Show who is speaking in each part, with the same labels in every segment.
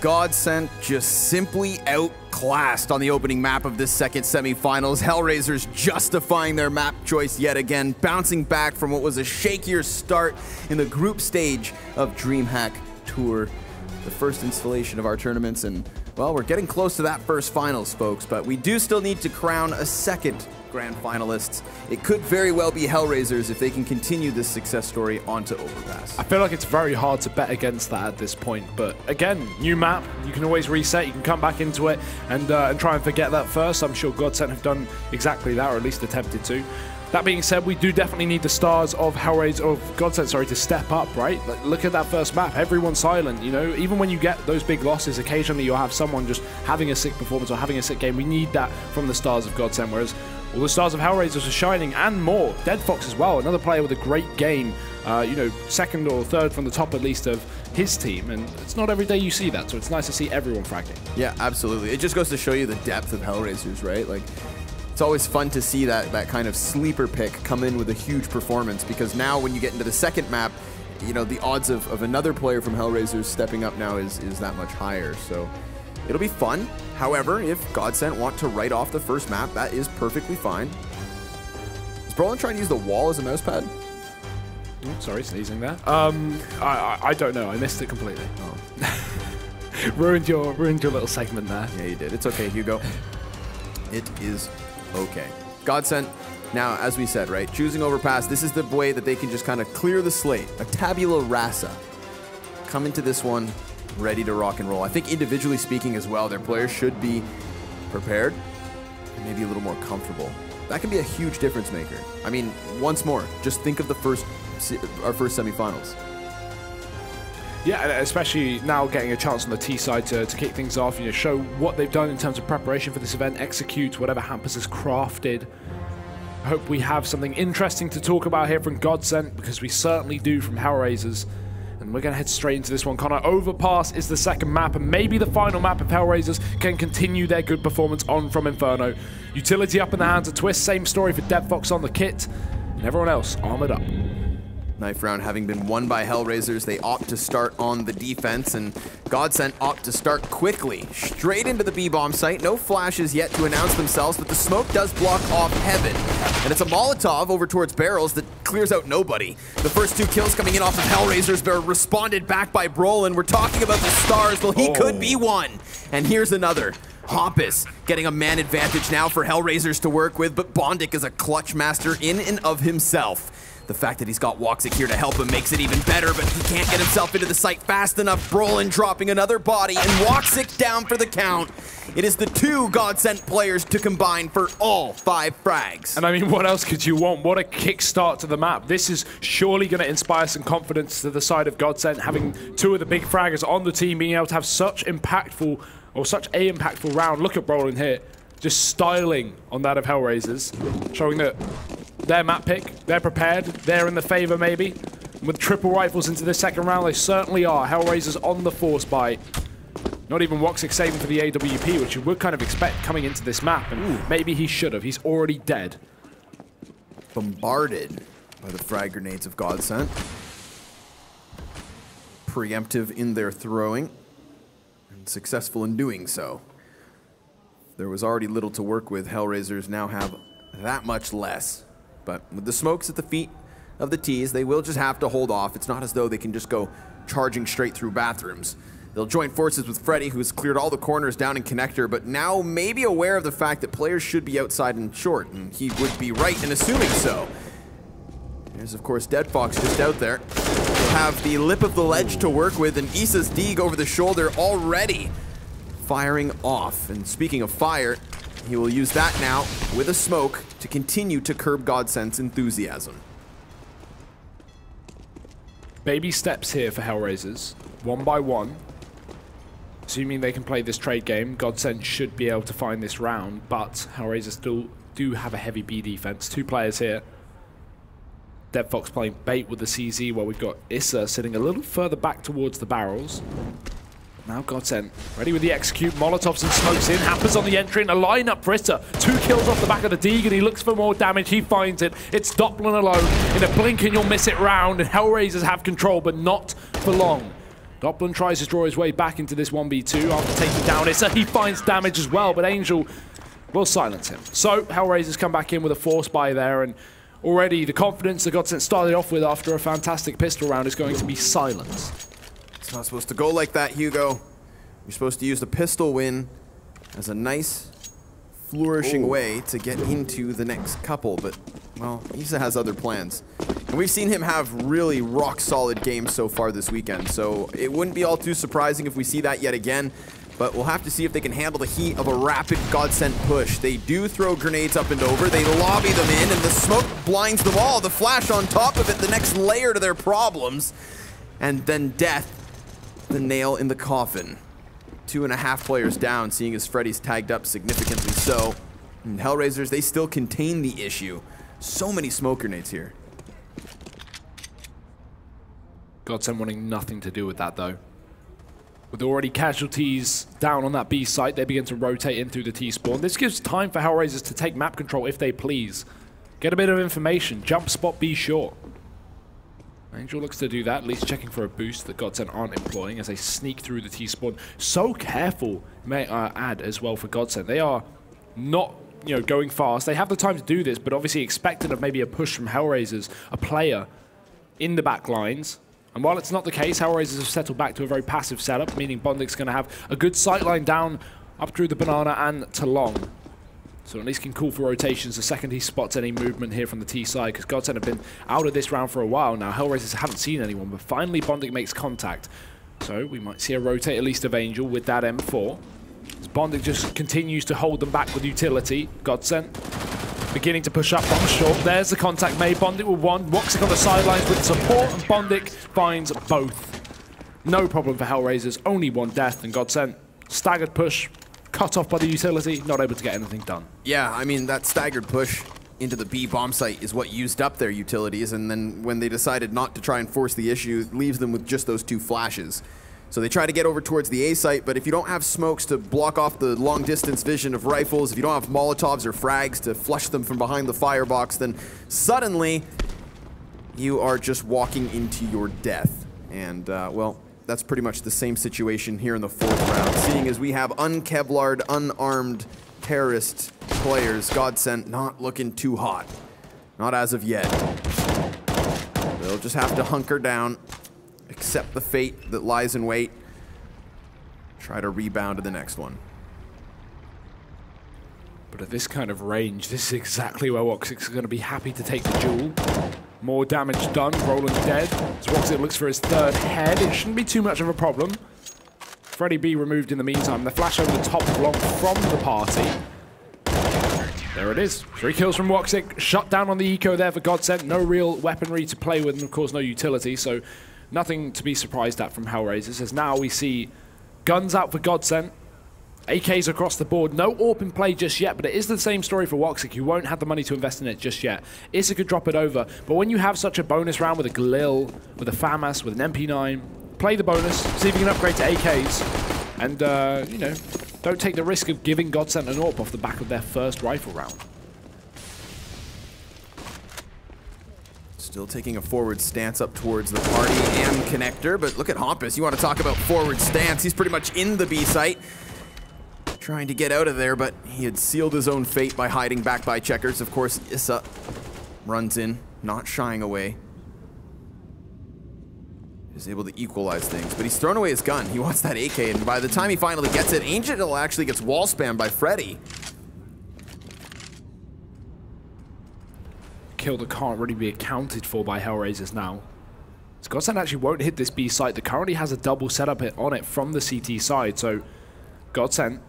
Speaker 1: GODSENT just simply outclassed on the opening map of this second semifinals. HellRaisers justifying their map choice yet again, bouncing back from what was a shakier start in the group stage of DreamHack Tour, the first installation of our tournaments. And, well, we're getting close to that first finals, folks, but we do still need to crown a second grand finalists. It could very well be HellRaisers if they can continue this success story onto Overpass.
Speaker 2: I feel like it's very hard to bet against that at this point, but again, new map, you can always reset, you can come back into it and try and forget that first. I'm sure GODSENT have done exactly that, or at least attempted to. That being said, we do definitely need the stars of GODSENT, to step up, right? Like, look at that first map, everyone's silent, you know? Even when you get those big losses, occasionally you'll have someone just having a sick performance or having a sick game. We need that from the stars of GODSENT, whereas all the stars of HellRaisers are shining, and more. DeadFox as well, another player with a great game, you know, second or third from the top at least of his team, and it's not every day you see that, so it's nice to see everyone fragging.
Speaker 1: Yeah, absolutely. It just goes to show you the depth of HellRaisers, right? Like, it's always fun to see that kind of sleeper pick come in with a huge performance, because now when you get into the second map, you know, the odds of another player from HellRaisers stepping up now is that much higher, so it'll be fun. However, if GODSENT want to write off the first map, that is perfectly fine. Is Brolin trying to use the wall as a mouse pad?
Speaker 2: Oh, sorry, sneezing there. I don't know. I missed it completely. Oh. ruined your little segment there.
Speaker 1: Yeah, you did. It's okay, Hugo. It is okay. GODSENT, now, as we said, right, choosing Overpass, this is the way that they can just kind of clear the slate. A tabula rasa. Come into this one ready to rock and roll. I think individually speaking as well, their players should be prepared and maybe a little more comfortable. That can be a huge difference maker. I mean, once more, just think of our first semifinals.
Speaker 2: Yeah, and especially now getting a chance on the T side to kick things off, you know, show what they've done in terms of preparation for this event, execute whatever Hampus has crafted. I hope we have something interesting to talk about here from GODSENT, because we certainly do from HellRaisers. And we're going to head straight into this one, Connor. Overpass is the second map, and maybe the final map if HellRaisers can continue their good performance on from Inferno. Utility up in the hands of Twist, same story for DeadFox on the kit, and everyone else armored up.
Speaker 1: Knife round having been won by HellRaisers, they opt to start on the defense, and GODSENT opt to start quickly, straight into the B-bomb site. No flashes yet to announce themselves, but the smoke does block off Heaven. And it's a Molotov over towards Barrels that clears out nobody. The first two kills coming in off of HellRaisers, they're responded back by Brolin. We're talking about the stars, well, he could be one. And here's another. Hampus getting a man advantage now for HellRaisers to work with, but Bondic is a clutch master in and of himself. The fact that he's got Woxic here to help him makes it even better, but he can't get himself into the site fast enough. Brolin dropping another body, and Woxic down for the count. It is the two GODSENT players to combine for all 5 frags.
Speaker 2: And I mean, what else could you want? What a kickstart to the map. This is surely going to inspire some confidence to the side of GODSENT, having 2 of the big fraggers on the team, being able to have such impactful, or such a impactful round. Look at Brolin here, just styling on that of HellRaisers, showing that their map pick, they're prepared, they're in the favor maybe. With triple rifles into this second round, they certainly are. HellRaisers on the force buy. Not even Woxic saving for the AWP, which you would kind of expect coming into this map, and maybe he should have. He's already dead.
Speaker 1: Bombarded by the frag grenades of GODSENT. Preemptive in their throwing, and successful in doing so. There was already little to work with. HellRaisers now have that much less. But with the smokes at the feet of the T's, they will just have to hold off. It's not as though they can just go charging straight through bathrooms. They'll join forces with Freddy, who's cleared all the corners down in connector, but now maybe aware of the fact that players should be outside and short, and he would be right in assuming so. There's, of course, DeadFox just out there. He'll have the lip of the ledge to work with, and Issa's Deeg over the shoulder already firing off. And speaking of fire, he will use that now with a smoke to continue to curb GODSENT's enthusiasm.
Speaker 2: Baby steps here for HellRaisers, 1 by 1. Assuming they can play this trade game, GODSENT should be able to find this round, but HellRaisers still do have a heavy B defense. 2 players here. DeadFox playing bait with the CZ, while we've got Issa sitting a little further back towards the barrels. Now GODSENT ready with the execute. Molotovs and smokes in. Hampus on the entry and a lineup for Issa. 2 kills off the back of the Deeg, and he looks for more damage. He finds it. It's Doppelin alone. In a blink and you'll miss it round, and HellRaisers have control, but not for long. Doppelin tries to draw his way back into this 1v2 after taking down Issa. He finds damage as well, but Angel will silence him. So HellRaisers come back in with a force buy there, and already the confidence that GODSENT started off with after a fantastic pistol round is going to be silenced.
Speaker 1: It's not supposed to go like that, Hugo. You're supposed to use the pistol win as a nice, flourishing way to get into the next couple, but, well, Issa has other plans. And we've seen him have really rock-solid games so far this weekend, so it wouldn't be all too surprising if we see that yet again, but we'll have to see if they can handle the heat of a rapid GODSENT push. They do throw grenades up and over, they lobby them in, and the smoke blinds them all. The flash on top of it, the next layer to their problems, and then death, the nail in the coffin. 2.5 players down, seeing as Freddy's tagged up significantly so. And HellRaisers, they still contain the issue. So many smoke grenades here.
Speaker 2: GODSENT wanting nothing to do with that, though. With already casualties down on that B site, they begin to rotate in through the T-spawn. This gives time for HellRaisers to take map control if they please. Get a bit of information. Jump spot B short. Angel looks to do that, at least checking for a boost that GODSENT aren't employing as they sneak through the T-spawn. So careful, may I add, as well for GODSENT. They are not, going fast. They have the time to do this, but obviously expecting of maybe a push from HellRaisers, a player in the back lines. And while it's not the case, HellRaisers have settled back to a very passive setup, meaning Bondik's going to have a good sightline down up through the banana and to long. So at least can call for rotations the second he spots any movement here from the T side, because GODSENT have been out of this round for a while now. HellRaisers haven't seen anyone, but finally Bondik makes contact. So we might see a rotate at least of Angel with that M4. As Bondik just continues to hold them back with utility. GODSENT beginning to push up bomb short. There's the contact made. Bondik with one. Woxic on the sidelines with support, and Bondik finds both. No problem for HellRaisers. Only one death, and GODSENT staggered push. Cut off by the utility, not able to get anything done.
Speaker 1: Yeah, I mean, that staggered push into the B bomb site is what used up their utilities, and then when they decided not to try and force the issue, it leaves them with just those 2 flashes. So they try to get over towards the A site, but if you don't have smokes to block off the long distance vision of rifles, if you don't have Molotovs or frags to flush them from behind the firebox, then suddenly you are just walking into your death. And, well, that's pretty much the same situation here in the 4th round, seeing as we have unkevlared, unarmed terrorist players. GODSENT not looking too hot. Not as of yet. They'll just have to hunker down, accept the fate that lies in wait, try to rebound to the next one.
Speaker 2: But at this kind of range, this is exactly where Woxic is going to be happy to take the duel. More damage done, Roland dead. As Woxic looks for his 3rd head, it shouldn't be too much of a problem. Freddy B removed in the meantime. The flash over the top long from the party. There it is. 3 kills from Woxic. Shut down on the eco there for GODSENT. No real weaponry to play with, and of course no utility, so nothing to be surprised at from HellRaisers, as now we see guns out for GODSENT. AKs across the board. No AWP in play just yet, but it is the same story for Woxic. You won't have the money to invest in it just yet. Issa could drop it over, but when you have such a bonus round with a Galil, with a FAMAS, with an MP9, play the bonus, see if you can upgrade to AKs, and, don't take the risk of giving GODSENT an AWP off the back of their 1st rifle round.
Speaker 1: Still taking a forward stance up towards the party and connector, but look at Hampus. You want to talk about forward stance. He's pretty much in the B site, trying to get out of there, but he had sealed his own fate by hiding back by checkers. Of course, Issa runs in, not shying away. He's able to equalize things, but he's thrown away his gun. He wants that AK, and by the time he finally gets it, Angel actually gets wall spammed by Freddy.
Speaker 2: Kill that can't really be accounted for by HellRaisers now. So GODSENT actually won't hit this B site that currently has a double setup hit on it from the CT side, so GODSENT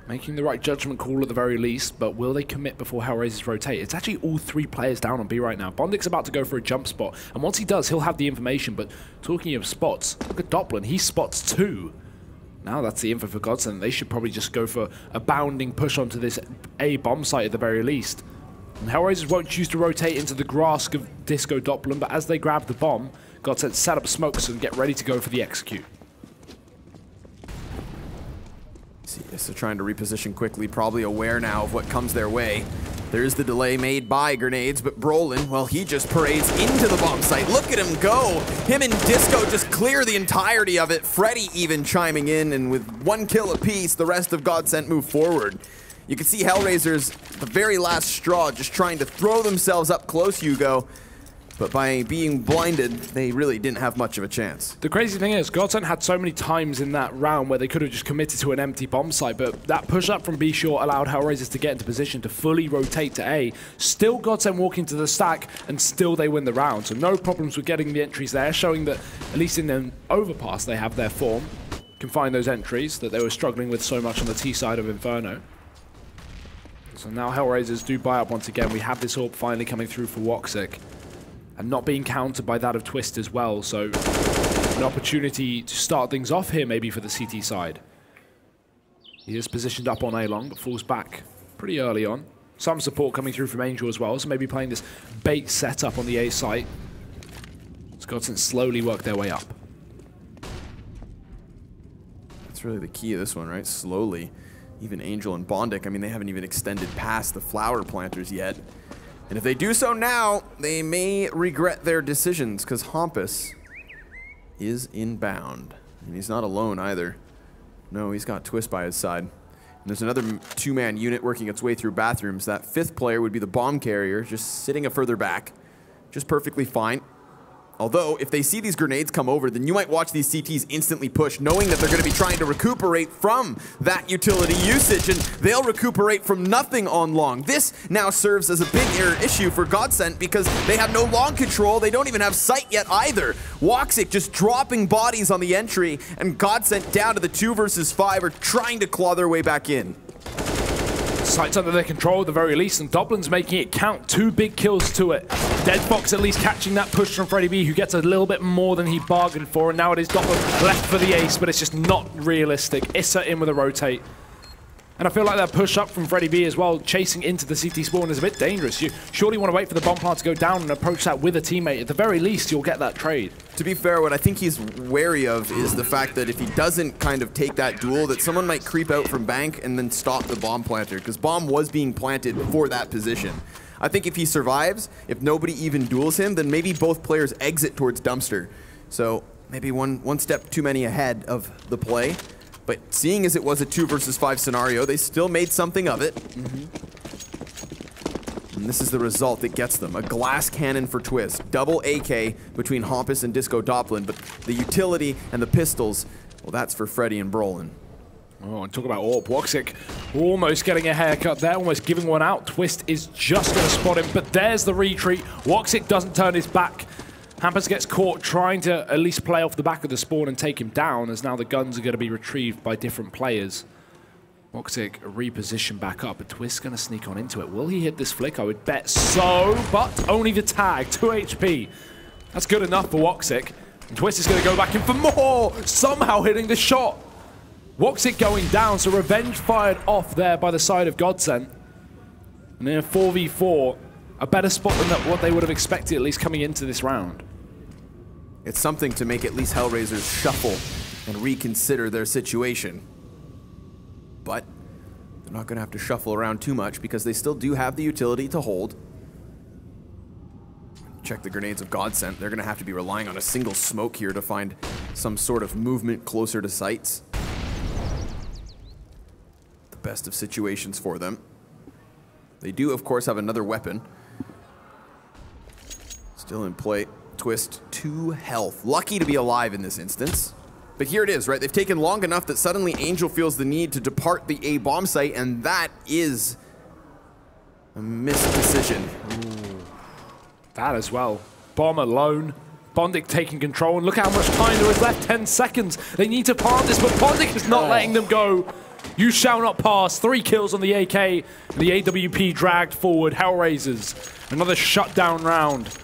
Speaker 2: making the right judgment call at the very least, but will they commit before HellRaisers rotate? It's actually all 3 players down on B right now. Bondik's about to go for a jump spot, and once he does, he'll have the information, but talking of spots, look at Doppelin, he spots 2. Now that's the info for GODSENT. They should probably just go for a bounding push onto this A bomb site at the very least. And HellRaisers won't choose to rotate into the grasp of Disco Doppelin, but as they grab the bomb, GODSENT set up smokes and get ready to go for the execute.
Speaker 1: So trying to reposition quickly, probably aware now of what comes their way. There's the delay made by grenades, but Brolin, well, he just parades into the bomb site. Look at him go. Him and Disco just clear the entirety of it. Freddy even chiming in, and with 1 kill apiece, the rest of GODSENT move forward. You can see HellRaisers, the very last straw, just trying to throw themselves up close, Hugo. But by being blinded, they really didn't have much of a chance.
Speaker 2: The crazy thing is, GODSENT had so many times in that round where they could have just committed to an empty bomb site, but that push up from B short allowed HellRaisers to get into position to fully rotate to A. Still GODSENT walking to the stack, and still they win the round. So no problems with getting the entries there, showing that at least in an overpass they have their form. Can find those entries that they were struggling with so much on the T side of Inferno. So now HellRaisers do buy up once again. We have this orb finally coming through for Woxic. And not being countered by that of Twist as well, so an opportunity to start things off here maybe for the CT side. He is positioned up on A long, but falls back pretty early on. Some support coming through from Angel as well, so maybe playing this bait setup on the A site. GODSENT slowly work their way up.
Speaker 1: That's really the key of this one, right? Slowly. Even Angel and Bondic, I mean, they haven't even extended past the flower planters yet. And if they do so now, they may regret their decisions, because Hampus is inbound. And he's not alone either. No, he's got Twist by his side. And there's another 2-man unit working its way through bathrooms. That 5th player would be the bomb carrier, just sitting a further back. Just perfectly fine. Although, if they see these grenades come over, then you might watch these CTs instantly push, knowing that they're going to be trying to recuperate from that utility usage, and they'll recuperate from nothing on long. This now serves as a big issue for GODSENT because they have no long control. They don't even have sight yet either. Woxic just dropping bodies on the entry, and GODSENT down to the 2 versus 5 are trying to claw their way back in.
Speaker 2: Site's under their control at the very least, and Dublin's making it count. 2 big kills to it. Dead Fox at least catching that push from Freddy B, who gets a little bit more than he bargained for, and now it is Dublin left for the ace, but it's just not realistic. Issa in with a rotate. And I feel like that push up from Freddy B as well, chasing into the CT spawn, is a bit dangerous. You surely want to wait for the bomb plant to go down and approach that with a teammate. At the very least, you'll get that trade.
Speaker 1: To be fair, what I think he's wary of is the fact that if he doesn't kind of take that duel, that someone might creep out from bank and then stop the bomb planter, because bomb was being planted for that position. I think if he survives, if nobody even duels him, then maybe both players exit towards dumpster. So maybe one step too many ahead of the play. But seeing as it was a 2 versus 5 scenario, they still made something of it. And this is the result that gets them. A glass cannon for Twist. Double AK between Hampus and Disco Doplin, but the utility and the pistols, well, that's for Freddy and Brolin.
Speaker 2: Oh, and talk about Orb. Woxic almost getting a haircut there, almost giving one out. Twist is just going to spot him, but there's the retreat. Woxic doesn't turn his back. Hampus gets caught trying to at least play off the back of the spawn and take him down, as now the guns are going to be retrieved by different players. Woxic repositioned back up, but Twist's going to sneak on into it. Will he hit this flick? I would bet so, but only the tag, 2 HP. That's good enough for Woxic. And Twist is going to go back in for more, somehow hitting the shot. Woxic going down, so revenge fired off there by the side of GODSENT. And in a 4v4, a better spot than what they would have expected, at least coming into this round.
Speaker 1: It's something to make at least HellRaisers shuffle and reconsider their situation. But they're not going to have to shuffle around too much because they still do have the utility to hold. Check the grenades of GODSENT. They're going to have to be relying on a single smoke here to find some sort of movement closer to sites. The best of situations for them. They do, of course, have another weapon. Still in play. Twist 2 health. Lucky to be alive in this instance. But here it is, right? They've taken long enough that suddenly Angel feels the need to depart the A bomb site, and that is a missed decision.
Speaker 2: Ooh. That as well. Bomb alone. Bondic taking control, and look how much time there is left. 10 seconds. They need to plant this, but Bondic is not letting them go. You shall not pass. 3 kills on the AK, and the AWP dragged forward. HellRaisers. Another shutdown round.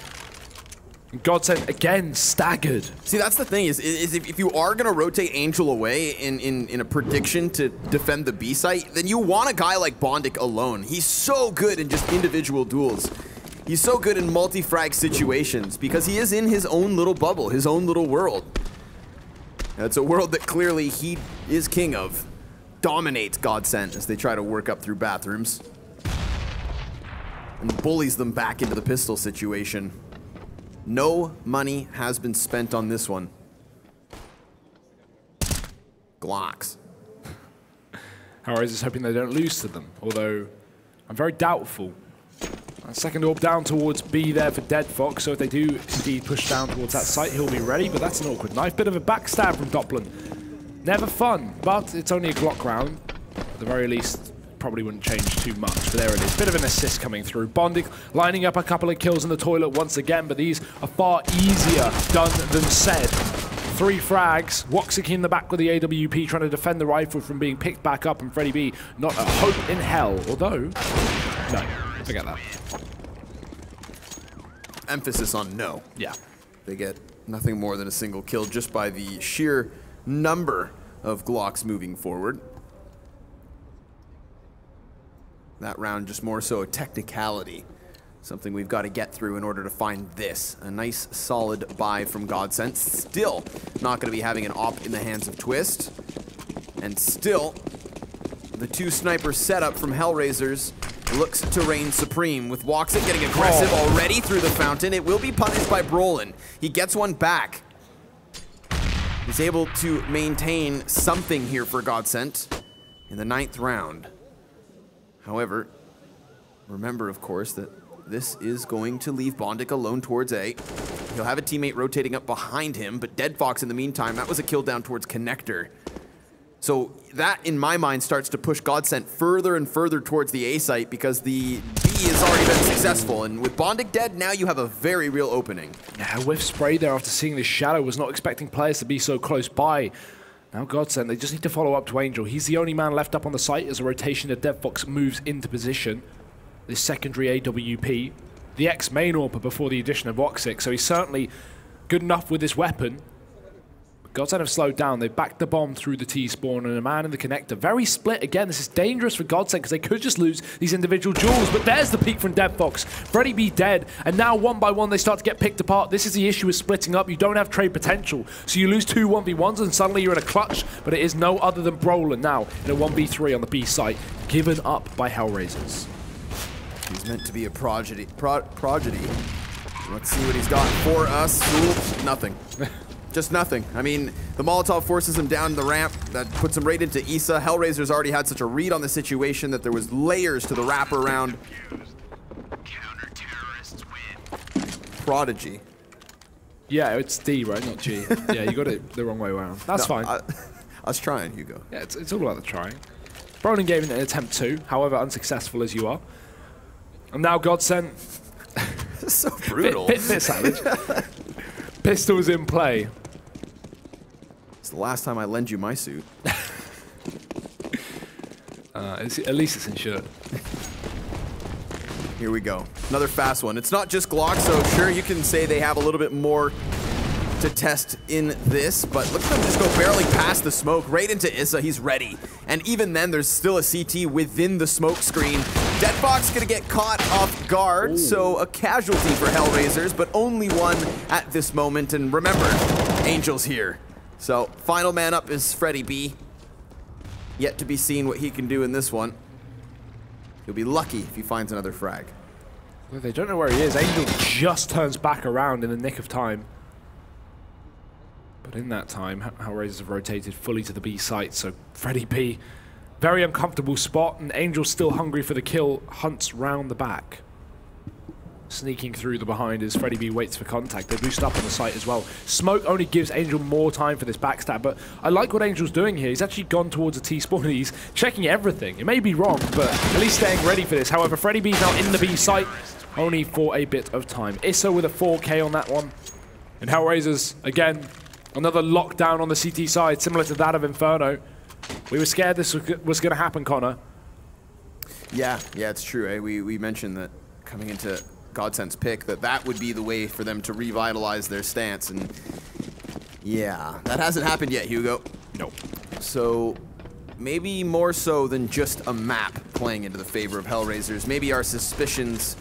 Speaker 2: GODSENT again staggered.
Speaker 1: See, that's the thing is if you are going to rotate Angel away in a prediction to defend the B site, then you want a guy like Bondic alone. He's so good in just individual duels. He's so good in multi-frag situations because he is in his own little bubble, his own little world. And it's a world that clearly he is king of. Dominates GODSENT as they try to work up through bathrooms. and bullies them back into the pistol situation. No money has been spent on this one. Glocks.
Speaker 2: HellRaisers hoping they don't lose to them, although I'm very doubtful. Second orb down towards B there for Dead Fox, so if they do indeed push down towards that site, he'll be ready, but that's an awkward knife. Bit of a backstab from Doppelin. Never fun, but it's only a Glock round. At the very least, probably wouldn't change too much, but there it is. Bit of an assist coming through. Bondic lining up a couple of kills in the toilet once again, but these are far easier done than said. 3 frags. Woxic in the back with the AWP trying to defend the rifle from being picked back up, and Freddy B not a hope in hell. Although, no, forget that.
Speaker 1: Emphasis on no.
Speaker 2: Yeah.
Speaker 1: They get nothing more than a single kill just by the sheer number of Glocks moving forward. That round just more so a technicality. Something we've got to get through in order to find this. A nice solid buy from GODSENT. Still not going to be having an op in the hands of Twist. And still, the 2 sniper setup from HellRaisers looks to reign supreme, with Woxic getting aggressive already through the fountain. It will be punished by Brolin. He gets one back. He's able to maintain something here for GODSENT in the 9th round. However, remember, of course, that this is going to leave Bondic alone towards A. He'll have a teammate rotating up behind him, but Dead Fox in the meantime, that was a kill down towards Connector. So that, in my mind, starts to push GODSENT further and further towards the A site because the B has already been successful. And with Bondic dead, now you have a very real opening.
Speaker 2: Yeah, whiff spray there after seeing this shadow. Was not expecting players to be so close by. Now GODSENT, they just need to follow up to Angel. He's the only man left up on the site as a rotation of Dead Fox moves into position. This secondary AWP. The ex-main AWPer before the addition of Woxic, so he's certainly good enough with this weapon. GODSENT have slowed down. They've backed the bomb through the T-spawn and a man in the connector. Very split again. This is dangerous for GODSENT because they could just lose these individual duels. But there's the peek from Dead Fox. Freddy B dead. And now one by one they start to get picked apart. This is the issue with splitting up. You don't have trade potential. So you lose 2 1v1s and suddenly you're in a clutch. But it is no other than Brolin now in a 1v3 on the B site. Given up by HellRaisers.
Speaker 1: He's meant to be a prodigy. Let's see what he's got for us. Ooh, nothing. Just nothing. I mean, the Molotov forces him down the ramp. That puts him right into Issa. HellRaisers already had such a read on the situation that there was layers to the wraparound. Prodigy.
Speaker 2: Yeah, it's D, right? Not G. Yeah, you got it the wrong way around. That's fine.
Speaker 1: I was trying, Hugo.
Speaker 2: Yeah, it's all about the trying. Brolin gave it an attempt too, however unsuccessful as you are. And now GODSENT.
Speaker 1: So brutal.
Speaker 2: Bit savage. Pistols in play.
Speaker 1: It's the last time I lend you my suit.
Speaker 2: At least it's insured.
Speaker 1: Here we go. Another fast one. It's not just Glock, so sure, you can say they have a little bit more to test in this, but look at them just go barely past the smoke, right into Issa. He's ready. And even then, there's still a CT within the smoke screen. Dead Fox gonna get caught off guard, Ooh. So a casualty for HellRaisers, but only one at this moment. And remember, Angel's here. So final man up is Freddy B. Yet to be seen what he can do in this one. He'll be lucky if he finds another frag.
Speaker 2: Well, they don't know where he is. Angel just turns back around in the nick of time. But in that time, HellRaisers have rotated fully to the B site, so Freddy B, very uncomfortable spot, and Angel still hungry for the kill, hunts round the back. Sneaking through the behind as Freddy B waits for contact. They boost up on the site as well. Smoke only gives Angel more time for this backstab, but I like what Angel's doing here. He's actually gone towards a T-spawn. He's checking everything. It may be wrong, but at least staying ready for this. However, Freddy B's now in the B site, only for a bit of time. Issa with a 4K on that one. And HellRaisers, again, another lockdown on the CT side, similar to that of Inferno. We were scared this was going to happen, Connor.
Speaker 1: Yeah, it's true. Eh? We mentioned that coming into GODSENT's pick, that would be the way for them to revitalize their stance. And yeah, that hasn't happened yet, Hugo.
Speaker 2: Nope.
Speaker 1: So maybe more so than just a map playing into the favor of HellRaisers. Maybe our suspicions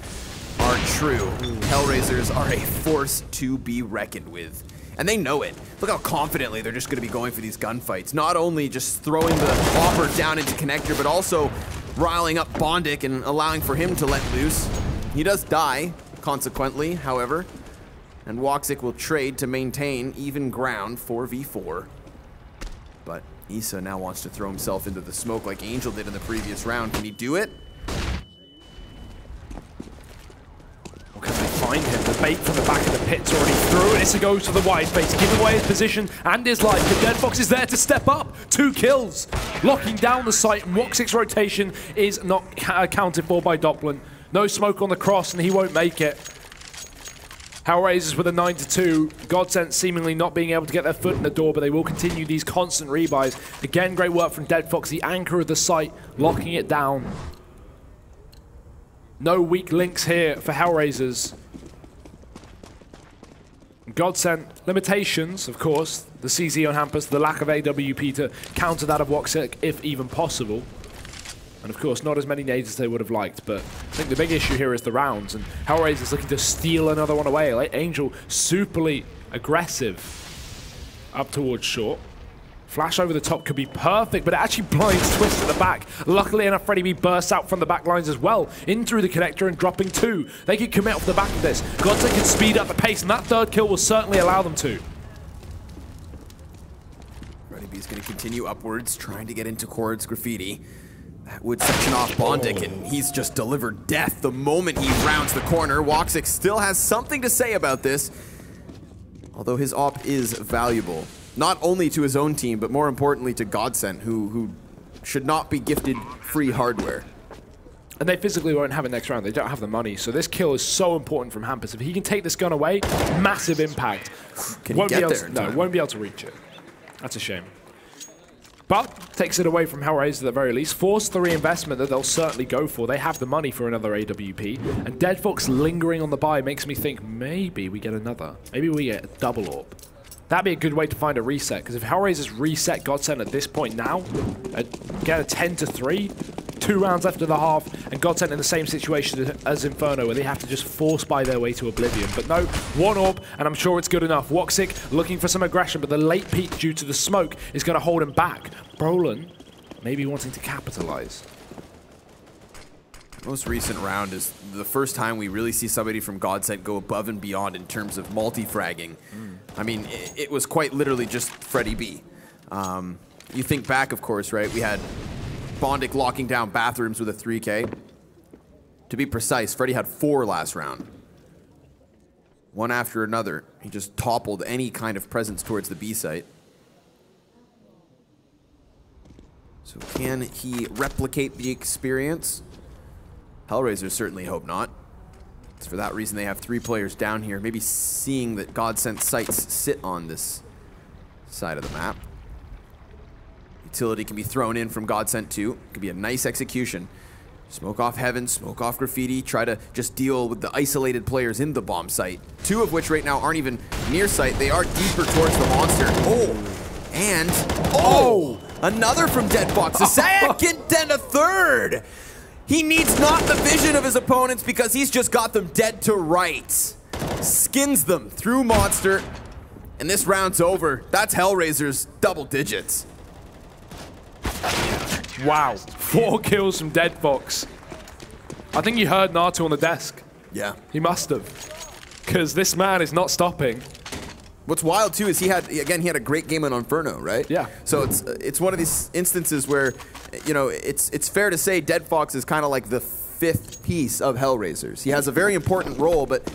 Speaker 1: are true. HellRaisers are a force to be reckoned with. And they know it. Look how confidently they're just going to be going for these gunfights. Not only just throwing the hopper down into connector, but also riling up Bondic and allowing for him to let loose. He does die, consequently, however, and Woxic will trade to maintain even ground 4v4. But Issa now wants to throw himself into the smoke like Angel did in the previous round. Can he do it?
Speaker 2: Or can they find him? The bait from the back of the pit's already through. Issa goes to the wide space, giving away his position and his life. The Dead Fox is there to step up. 2 kills, locking down the site. And Woxic's rotation is not accounted for by Doppelin. No smoke on the cross, and he won't make it. HellRaisers with a 9-2. GODSENT seemingly not being able to get their foot in the door, but they will continue these constant rebuys. Again, great work from Dead Fox, the anchor of the site, locking it down. No weak links here for HellRaisers. GODSENT, limitations, of course. The CZ on Hampus, the lack of AWP to counter that of Woxic, if even possible. And of course, not as many nades as they would have liked, but I think the big issue here is the rounds, and HellRaisers looking to steal another one away. Like Angel, superly aggressive up towards short. Flash over the top could be perfect, but it actually blinds Twist at the back. Luckily enough, Freddy B bursts out from the back lines as well, in through the connector and dropping 2. They could commit off the back of this. GODSENT can speed up the pace, and that 3rd kill will certainly allow them to.
Speaker 1: Freddy B is going to continue upwards, trying to get into Cords Graffiti. That would section off Bondic, and he's just delivered death the moment he rounds the corner. Woxic still has something to say about this, although his op is valuable. Not only to his own team, but more importantly to GODSENT, who should not be gifted free hardware.
Speaker 2: And they physically won't have it next round. They don't have the money, so this kill is so important from Hampus. If he can take this gun away, massive impact.
Speaker 1: Can he get there?
Speaker 2: No, won't be able to reach it. That's a shame. But takes it away from HellRaisers at the very least. Force the reinvestment that they'll certainly go for. They have the money for another AWP. And Dead Fox lingering on the buy makes me think maybe we get another. Maybe we get a double orb. That'd be a good way to find a reset, because if HellRaisers reset GODSENT at this point now, get a 10-3, 2 rounds left of the half, and GODSENT in the same situation as Inferno, where they have to just force buy their way to oblivion. But no, 1 orb, and I'm sure it's good enough. Woxic looking for some aggression, but the late peak due to the smoke is going to hold him back. Brolin maybe wanting to capitalize.
Speaker 1: Most recent round is the first time we really see somebody from GODSENT go above and beyond in terms of multi-fragging. I mean, it was quite literally just Freddy B. You think back, of course, right? We had Bondic locking down bathrooms with a 3K. To be precise, Freddy had 4 last round. One after another. He just toppled any kind of presence towards the B site. So can he replicate the experience? HellRaisers certainly hope not. It's for that reason they have 3 players down here, maybe seeing that GODSENT sites sit on this side of the map. Utility can be thrown in from GODSENT too. Could be a nice execution. Smoke off Heaven, smoke off Graffiti, try to just deal with the isolated players in the bomb site. 2 of which right now aren't even near site. They are deeper towards the monster. Oh, and another from Dead Fox. A second and a third. He needs not the vision of his opponents because he's just got them dead to rights. Skins them through Monster, and this round's over. That's HellRaisers double digits.
Speaker 2: Wow, 4 kills from Dead Fox. I think you heard Nato on the desk.
Speaker 1: Yeah.
Speaker 2: He must have, because this man is not stopping.
Speaker 1: What's wild too is he had a great game on Inferno, right?
Speaker 2: Yeah.
Speaker 1: So it's one of these instances where, you know, it's fair to say Dead Fox is kind of like the 5th piece of HellRaisers. He has a very important role, but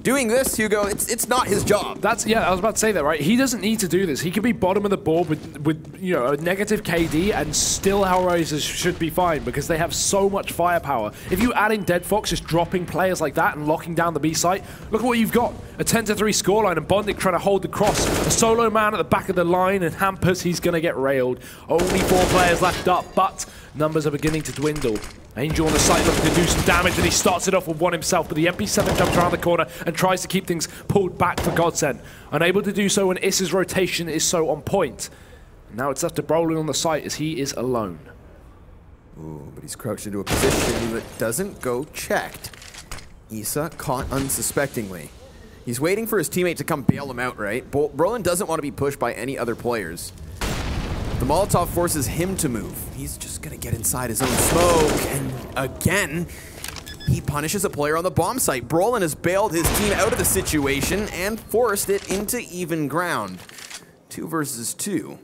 Speaker 1: doing this, Hugo, it's not his job.
Speaker 2: Yeah, I was about to say that, right? He doesn't need to do this. He could be bottom of the board with you know, a negative KD, and still HellRaisers should be fine because they have so much firepower. If you add in Dead Fox just dropping players like that and locking down the B site, look at what you've got. A 10-3 scoreline, and Bondic trying to hold the cross. A solo man at the back of the line, and Hampus, he's going to get railed. Only 4 players left up, but numbers are beginning to dwindle. Angel on the site looking to do some damage, and he starts it off with 1 himself, but the MP7 jumps around the corner and tries to keep things pulled back for GODSENT. Unable to do so when Issa's rotation is so on point. Now it's left to Brolin on the site as he is alone.
Speaker 1: Ooh, but he's crouched into a position that doesn't go checked. Issa caught unsuspectingly. He's waiting for his teammate to come bail him out, right? Brolin doesn't want to be pushed by any other players. The Molotov forces him to move. He's just gonna get inside his own smoke, and again, He punishes a player on the bomb site. Brolin has bailed his team out of the situation and forced it into even ground. 2 versus 2.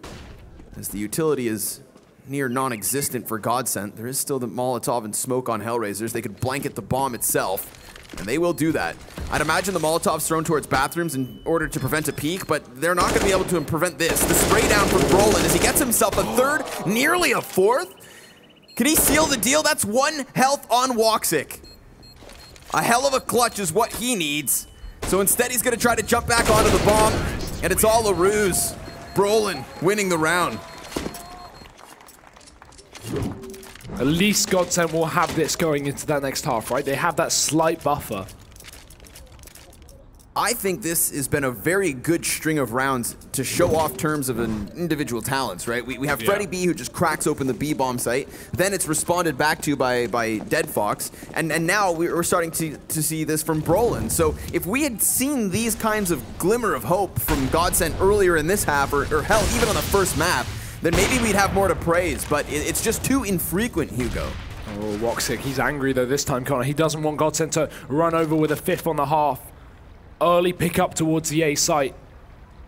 Speaker 1: As the utility is near non-existent for GODSENT, there is still the Molotov and smoke on HellRaisers. They could blanket the bomb itself, and they will do that. I'd imagine the Molotov's thrown towards bathrooms in order to prevent a peek, but they're not going to be able to prevent this. The spray down from Brolin as he gets himself a third, nearly a fourth. Can he seal the deal? That's 1 health on Woxic. A hell of a clutch is what he needs. So instead he's going to try to jump back onto the bomb, and it's all a ruse. Brolin winning the round.
Speaker 2: At least GODSENT will have this going into that next half, right? They have that slight buffer.
Speaker 1: I think this has been a very good string of rounds to show off terms of an individual talents, right? We have Freddy B who just cracks open the B-bomb site. Then it's responded back to by Dead Fox. And now we're starting to see this from Brolin. So if we had seen these kinds of glimmer of hope from GODSENT earlier in this half, or hell, even on the first map, then maybe we'd have more to praise. But it's just too infrequent, Hugo.
Speaker 2: Oh, Woxic, he's angry though this time, Connor. He doesn't want GODSENT to run over with a 5th on the half. Early pick up towards the A site.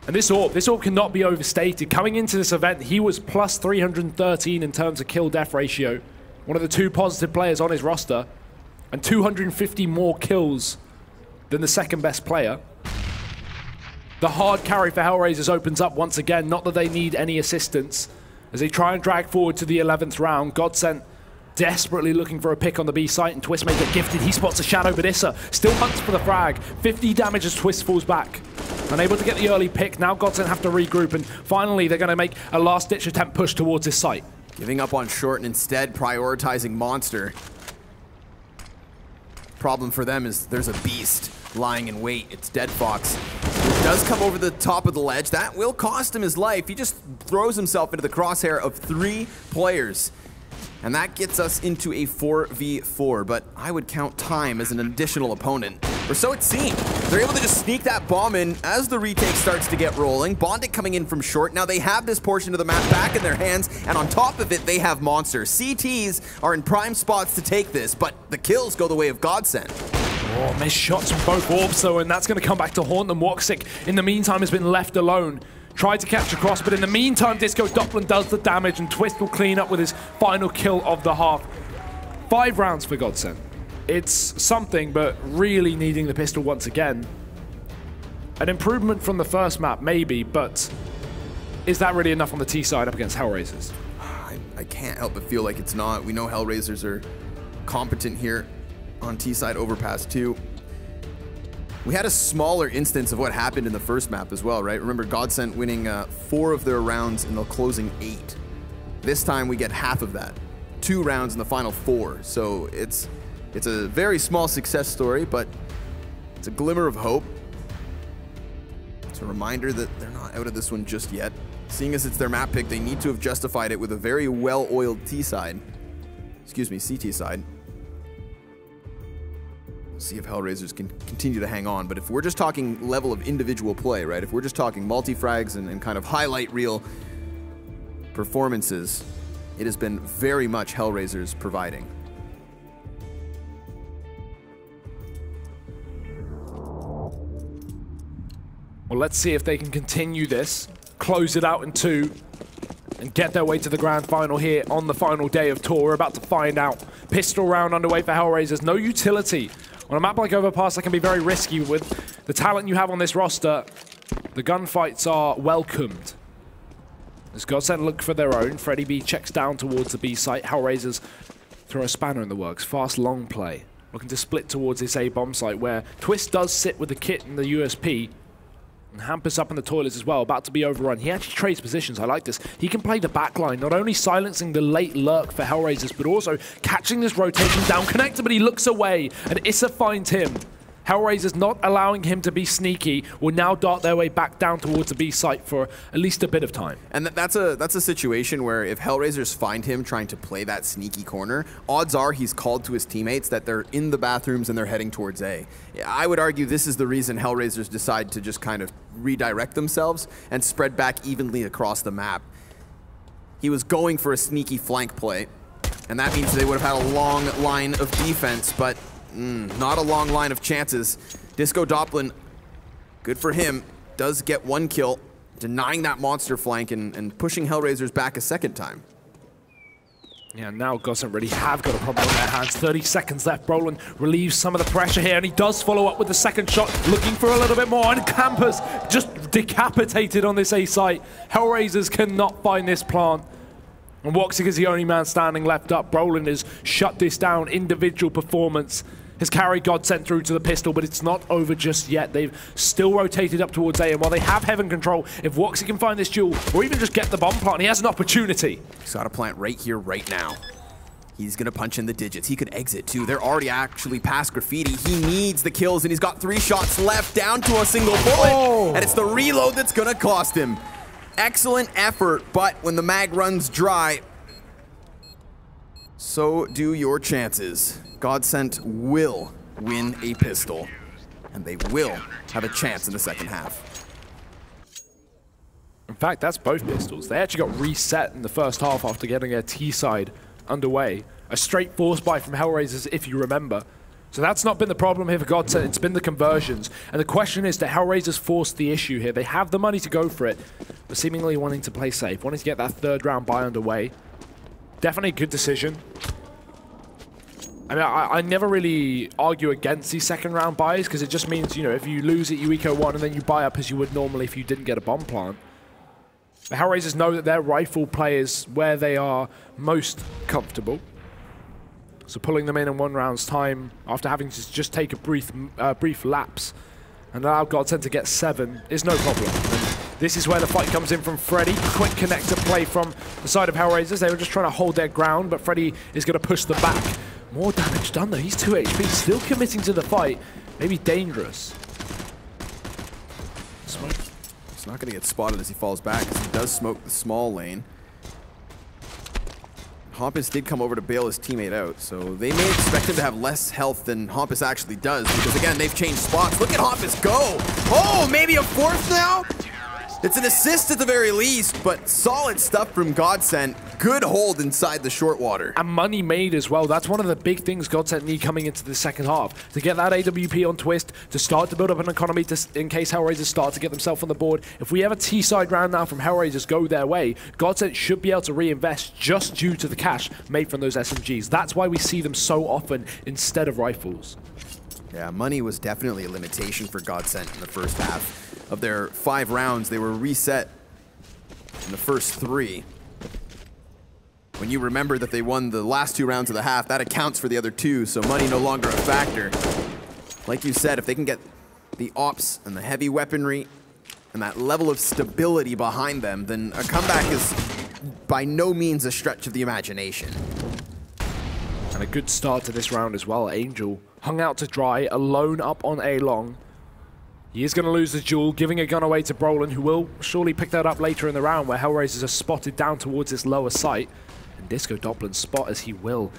Speaker 2: And this orb cannot be overstated. Coming into this event, he was plus 313 in terms of kill-death ratio. One of the 2 positive players on his roster. And 250 more kills than the second best player. The hard carry for HellRaisers opens up once again. Not that they need any assistance. As they try and drag forward to the 11th round, GODSENT desperately looking for a pick on the B site, and Twist may get gifted. He spots a shadow, but Issa still hunts for the frag. 50 damage as Twist falls back. Unable to get the early pick, now GODSENT have to regroup, and finally they're going to make a last-ditch attempt push towards this site.
Speaker 1: Giving up on short and instead prioritizing Monster. Problem for them is there's a beast lying in wait. It's Dead Fox. He does come over the top of the ledge. That will cost him his life. He just throws himself into the crosshair of 3 players. And that gets us into a 4v4, but I would count Time as an additional opponent. Or so it seemed. They're able to just sneak that bomb in as the retake starts to get rolling. Bondit coming in from short. Now they have this portion of the map back in their hands, and on top of it, they have Monster. CTs are in prime spots to take this, but the kills go the way of GODSENT.
Speaker 2: Oh, missed shots from both orbs though, and that's going to come back to haunt them. Woxic, in the meantime, has been left alone. Tried to catch across, but in the meantime, Disco Doppler does the damage, and Twist will clean up with his final kill of the half. 5 rounds for GODSENT. It's something, but really needing the pistol once again. An improvement from the first map, maybe, but is that really enough on the T side up against HellRaisers?
Speaker 1: I can't help but feel like it's not. We know HellRaisers are competent here on T side Overpass 2. We had a smaller instance of what happened in the first map as well, right? Remember, GODSENT winning 4 of their rounds in the closing 8. This time we get half of that. 2 rounds in the final 4. So it's a very small success story, but it's a glimmer of hope. It's a reminder that they're not out of this one just yet. Seeing as it's their map pick, they need to have justified it with a very well-oiled T side. Excuse me, CT side. See if HellRaisers can continue to hang on, but if we're just talking level of individual play, right? If we're just talking multi-frags and kind of highlight reel performances, it has been very much HellRaisers providing.
Speaker 2: Well, let's see if they can continue this, close it out in 2, and get their way to the grand final here on the final day of tour. We're about to find out. Pistol round underway for HellRaisers. No utility. On a map like Overpass, that can be very risky. With the talent you have on this roster, the gunfights are welcomed. As GODSENT look for their own, Freddy B checks down towards the B site. HellRaisers throw a spanner in the works. Fast, long play. Looking to split towards this A bomb site, where Twist does sit with the kit and the USP. And Hampus up in the toilets as well, about to be overrun. He actually trades positions. I like this. He can play the backline, not only silencing the late lurk for HellRaisers, but also catching this rotation down. Connector, but he looks away, and Issa finds him. HellRaisers, not allowing him to be sneaky, will now dart their way back down towards the B site for at least a bit of time. And
Speaker 1: that's a situation where if HellRaisers find him trying to play that sneaky corner, odds are he's called to his teammates that they're in the bathrooms and they're heading towards A. I would argue this is the reason HellRaisers decide to just kind of redirect themselves and spread back evenly across the map. He was going for a sneaky flank play, and that means they would have had a long line of defense, but Not a long line of chances. Disco Doppelin, good for him, does get one kill, denying that monster flank and pushing HellRaisers back a second time.
Speaker 2: Yeah, now GODSENT really have got a problem on their hands. 30 seconds left. Brolin relieves some of the pressure here, and he does follow up with the second shot, looking for a little bit more, and Campus just decapitated on this A site. HellRaisers cannot find this plant. And Woxic is the only man standing left up. Brolin has shut this down. Individual performance has carried GODSENT through to the pistol, but it's not over just yet. They've still rotated up towards A, and while they have Heaven control, if Woxic can find this duel, or even just get the bomb plant, he has an opportunity.
Speaker 1: He's got a plant right here, right now. He's gonna punch in the digits. He could exit too. They're already actually past Graffiti. He needs the kills, and he's got 3 shots left, down to a single bullet, and it's the reload that's gonna cost him. Excellent effort, but when the mag runs dry, so do your chances. GODSENT will win a pistol, and they will have a chance in the second half.
Speaker 2: In fact, that's both pistols. They actually got reset in the first half after getting their T-side underway. A straight force buy from HellRaisers, if you remember. So that's not been the problem here for GODSENT, it's been the conversions. And the question is, do HellRaisers force the issue here? They have the money to go for it, but seemingly wanting to play safe, wanting to get that third round buy underway. Definitely a good decision. I mean, I never really argue against these second round buys, because it just means, you know, if you lose it, you eco one, and then you buy up as you would normally if you didn't get a bomb plant. The HellRaisers know that their rifle play is where they are most comfortable. So pulling them in 1 round's time, after having to just take a brief lapse, and allow GODSENT to get 7, is no problem. And this is where the fight comes in from Freddy. Quick connector play from the side of HellRaisers. They were just trying to hold their ground, but Freddy is going to push them back. More damage done though. He's 2 HP, still committing to the fight. Maybe dangerous.
Speaker 1: Smoke. He's not going to get spotted as he falls back, because he does smoke the small lane. Hampus did come over to bail his teammate out, so they may expect him to have less health than Hampus actually does, because again, they've changed spots. Look at Hampus go! Oh, maybe a 4th now? It's an assist at the very least, but solid stuff from GODSENT. Good hold inside the short water.
Speaker 2: And money made as well. That's one of the big things GODSENT need coming into the second half. To get that AWP on Twist, to start to build up an economy in case HellRaisers start to get themselves on the board. If we have a T-side round now from HellRaisers go their way, GODSENT should be able to reinvest just due to the cash made from those SMGs. That's why we see them so often instead of rifles.
Speaker 1: Yeah, money was definitely a limitation for GODSENT in the first half. Of their 5 rounds, they were reset in the first 3. When you remember that they won the last 2 rounds of the half, that accounts for the other 2, so money no longer a factor. Like you said, if they can get the ops and the heavy weaponry and that level of stability behind them, then a comeback is by no means a stretch of the imagination.
Speaker 2: And a good start to this round as well. Angel hung out to dry, alone up on A long. He is going to lose the duel, giving a gun away to Brolin, who will surely pick that up later in the round, where HellRaisers are spotted down towards this lower site. And Disco Doppelin, spot as he will,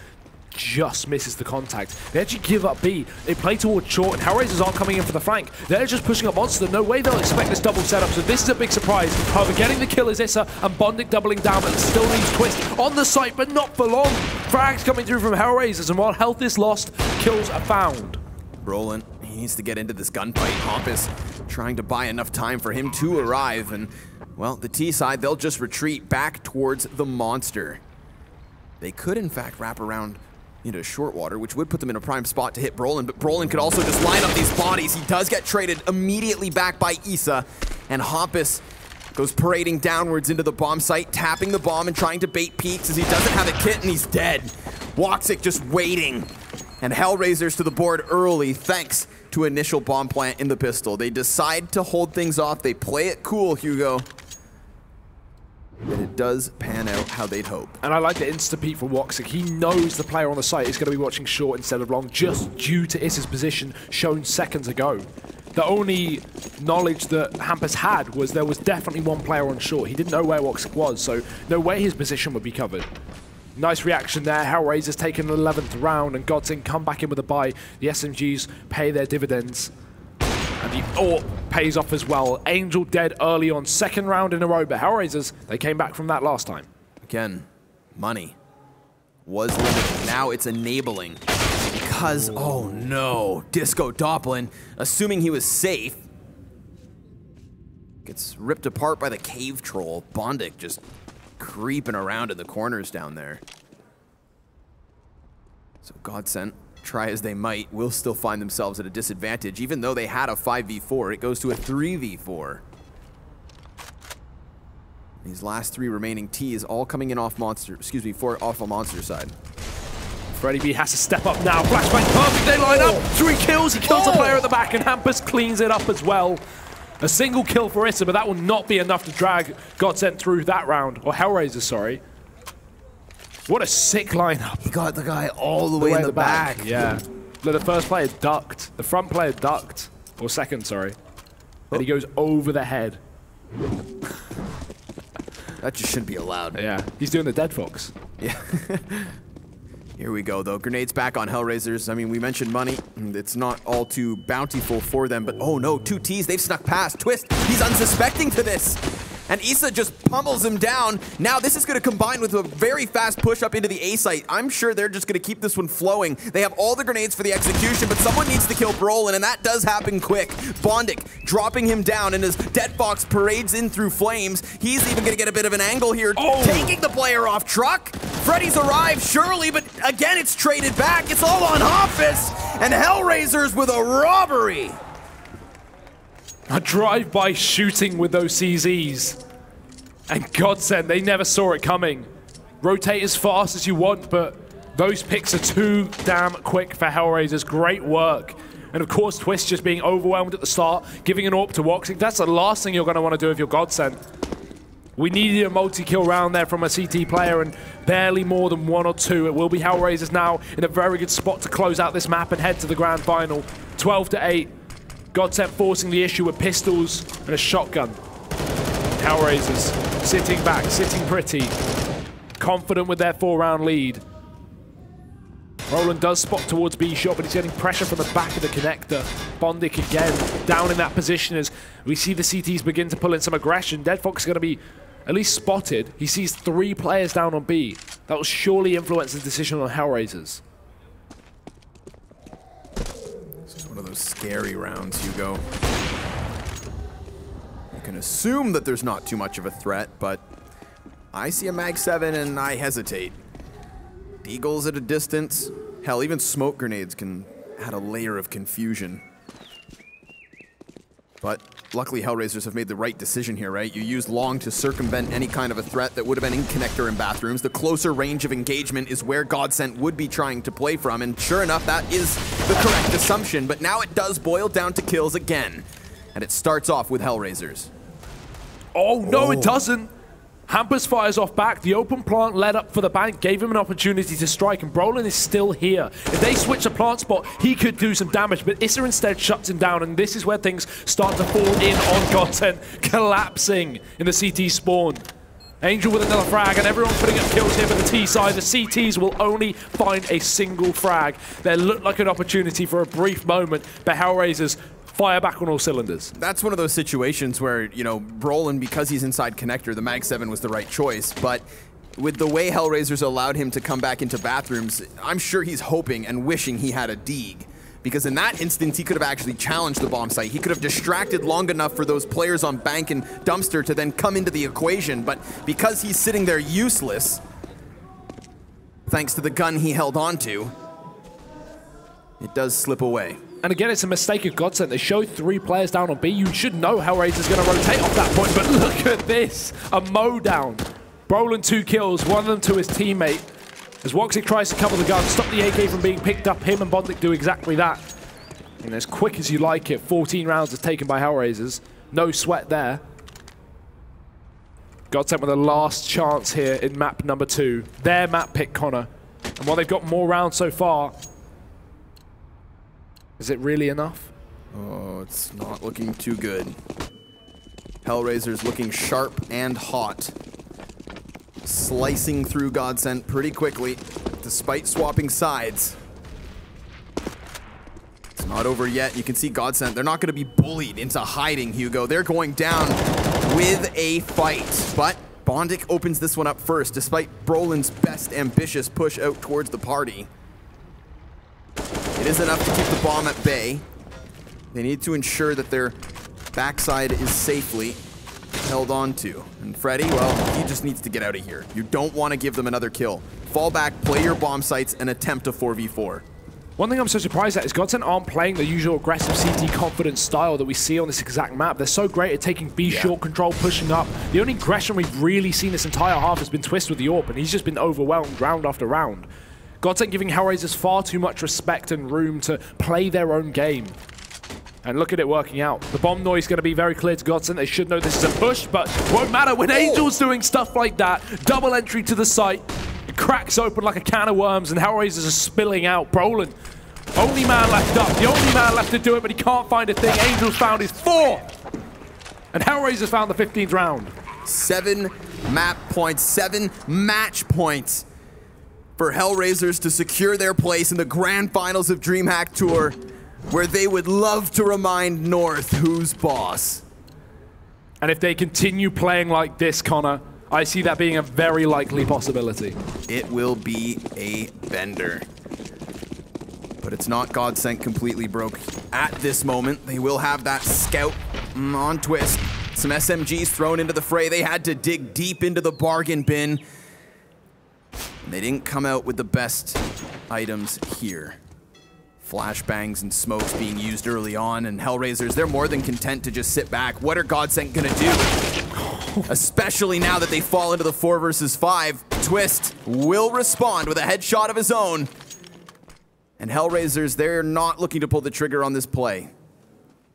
Speaker 2: just misses the contact. They actually give up B. They play towards short, and HellRaisers aren't coming in for the flank. They're just pushing up Monster. No way they'll expect this double setup, so this is a big surprise. However, getting the kill is Issa, and Bondic doubling down, but still leaves Twist on the site, but not for long. Frags coming through from HellRaisers, and while health is lost, kills are found.
Speaker 1: Brolin, he needs to get into this gunfight. Hampus trying to buy enough time for him to arrive, and, well, the T side, they'll just retreat back towards the monster. They could, in fact, wrap around into short water, which would put them in a prime spot to hit Brolin, but Brolin could also just line up these bodies. He does get traded immediately back by Issa, and Hampus goes parading downwards into the bomb site, tapping the bomb and trying to bait peeks as he doesn't have a kit and he's dead. Woxic just waiting. And HellRaisers to the board early thanks to initial bomb plant in the pistol. They decide to hold things off. They play it cool, Hugo. And it does pan out how they'd hope.
Speaker 2: And I like the insta-peek for Woxic. He knows the player on the site is going to be watching short instead of long, just due to Issa's position shown seconds ago. The only knowledge that Hampus had was there was definitely one player on short. He didn't know where Woxic was, so no way his position would be covered. Nice reaction there. HellRaisers taking an 11th round, and GODSENT come back in with a buy. The SMGs pay their dividends. And the AWP pays off as well. Angel dead early on, 2nd round in a row, but HellRaisers, they came back from that last time.
Speaker 1: Again, money was limited. Now it's enabling. because, oh no, Disco Doppelin, assuming he was safe, gets ripped apart by the cave troll. Bondic just creeping around in the corners down there. So GODSENT, try as they might, will still find themselves at a disadvantage. Even though they had a 5v4, it goes to a 3v4. These last 3 remaining T's all coming in off monster, off a monster side.
Speaker 2: Freddy B has to step up now. Flashbang perfect, they line up. 3 kills, he kills the player at the back, and Hampus cleans it up as well. A single kill for Issa, but that will not be enough to drag GODSENT through that round. Or HellRaisers, sorry. What a sick lineup.
Speaker 1: He got the guy all the way in the back.
Speaker 2: Yeah. The first player ducked. The front player ducked. Or second, sorry. Then he goes over the head.
Speaker 1: That just shouldn't be allowed.
Speaker 2: Yeah, he's doing the dead fox.
Speaker 1: Yeah. Here we go, though. Grenades back on HellRaisers. I mean, we mentioned money. It's not all too bountiful for them, but oh no, 2 Ts, they've snuck past. Twist, he's unsuspecting to this. And Issa just pummels him down. Now this is going to combine with a very fast push up into the A site. I'm sure they're just going to keep this one flowing. They have all the grenades for the execution, but someone needs to kill Brolin, and that does happen quick. Bondic dropping him down, and as Dead Fox parades in through flames, he's even going to get a bit of an angle here, taking the player off truck. Freddy's arrived, surely, but again it's traded back. It's all on Hampus, and HellRaisers with a robbery.
Speaker 2: A drive-by shooting with those CZs. And GODSENT, they never saw it coming. Rotate as fast as you want, but those picks are too damn quick for HellRaisers. Great work. And of course, Twist just being overwhelmed at the start, giving an AWP to Woxic. That's the last thing you're going to want to do if you're GODSENT. We needed a multi-kill round there from a CT player, and barely more than 1 or 2. It will be HellRaisers now in a very good spot to close out this map and head to the grand final. 12-8. GODSENT forcing the issue with pistols and a shotgun. HellRaisers sitting back, sitting pretty, confident with their 4-round lead. Roland does spot towards B shot, but he's getting pressure from the back of the connector. Bondic again down in that position as we see the CTs begin to pull in some aggression. Dead Fox is going to be at least spotted. He sees 3 players down on B. That will surely influence the decision on HellRaisers.
Speaker 1: One of those scary rounds, Hugo. You can assume that there's not too much of a threat, but I see a Mag 7 and I hesitate. Deagle's at a distance. Hell, even smoke grenades can add a layer of confusion. But luckily, HellRaisers have made the right decision here, right? You use long to circumvent any kind of a threat that would have been in connector and bathrooms. The closer range of engagement is where GODSENT would be trying to play from, and sure enough, that is the correct assumption. But now it does boil down to kills again, and it starts off with HellRaisers.
Speaker 2: Oh, no, it doesn't. Hampus fires off back. The open plant led up for the bank, gave him an opportunity to strike, and Brolin is still here. If they switch the plant spot, he could do some damage, but Issa instead shuts him down, and this is where things start to fall in on GODSENT, collapsing in the CT spawn. Angel with another frag, and everyone's putting up kills here for the T side. The CTs will only find a single frag. There looked like an opportunity for a brief moment, but HellRaisers fire back on all cylinders.
Speaker 1: That's one of those situations where, you know, Brolin, because he's inside connector, the Mag 7 was the right choice, but with the way HellRaisers allowed him to come back into bathrooms, I'm sure he's hoping and wishing he had a Deeg. Because in that instance, he could have actually challenged the bomb site. He could have distracted long enough for those players on bank and dumpster to then come into the equation, but because he's sitting there useless, thanks to the gun he held onto, it does slip away.
Speaker 2: And again, it's a mistake of GODSENT. They showed 3 players down on B. You should know HellRaisers going to rotate off that point, but look at this. A mow down. Brolin 2 kills, 1 of them to his teammate. As Woxic tries to cover the gun, stop the AK from being picked up, him and Bondic do exactly that. And as quick as you like it, 14 rounds is taken by HellRaisers. No sweat there. GODSENT with a last chance here in map number 2. Their map pick, Connor. And while they've got more rounds so far, is it really enough?
Speaker 1: Oh, it's not looking too good. HellRaisers looking sharp and hot. Slicing through GODSENT pretty quickly, despite swapping sides. It's not over yet. You can see GODSENT, they're not going to be bullied into hiding, Hugo. They're going down with a fight. But Bondic opens this one up first, despite Brolin's best ambitious push out towards the party. It is enough to keep the bomb at bay. They need to ensure that their backside is safely held on to. And Freddy, well, he just needs to get out of here. You don't want to give them another kill. Fall back, play your bomb sites, and attempt a 4v4.
Speaker 2: One thing I'm so surprised at is GODSENT aren't playing the usual aggressive CT confidence style that we see on this exact map. They're so great at taking B short control, pushing up. The only aggression we've really seen this entire half has been Twist with the AWP, and he's just been overwhelmed round after round. GODSENT giving HellRaisers far too much respect and room to play their own game. And look at it working out. The bomb noise is going to be very clear to GODSENT. They should know this is a push, but it won't matter when Angel's doing stuff like that. Double entry to the site. It cracks open like a can of worms, and HellRaisers are spilling out. Brolin, only man left up. The only man left to do it, but he can't find a thing. Angel's found his 4th. And HellRaisers found the 15th round.
Speaker 1: 7 map points, 7 match points for HellRaisers to secure their place in the grand finals of DreamHack Tour, where they would love to remind North who's boss.
Speaker 2: And if they continue playing like this, Connor, I see that being a very likely possibility.
Speaker 1: It will be a bender. But it's not GODSENT completely broke at this moment. They will have that scout on Twist. Some SMGs thrown into the fray. They had to dig deep into the bargain bin. And they didn't come out with the best items here. Flashbangs and smokes being used early on, and HellRaisers, they're more than content to just sit back. What are GODSENT gonna do? Especially now that they fall into the 4 versus 5. Twist will respond with a headshot of his own. And HellRaisers, they're not looking to pull the trigger on this play.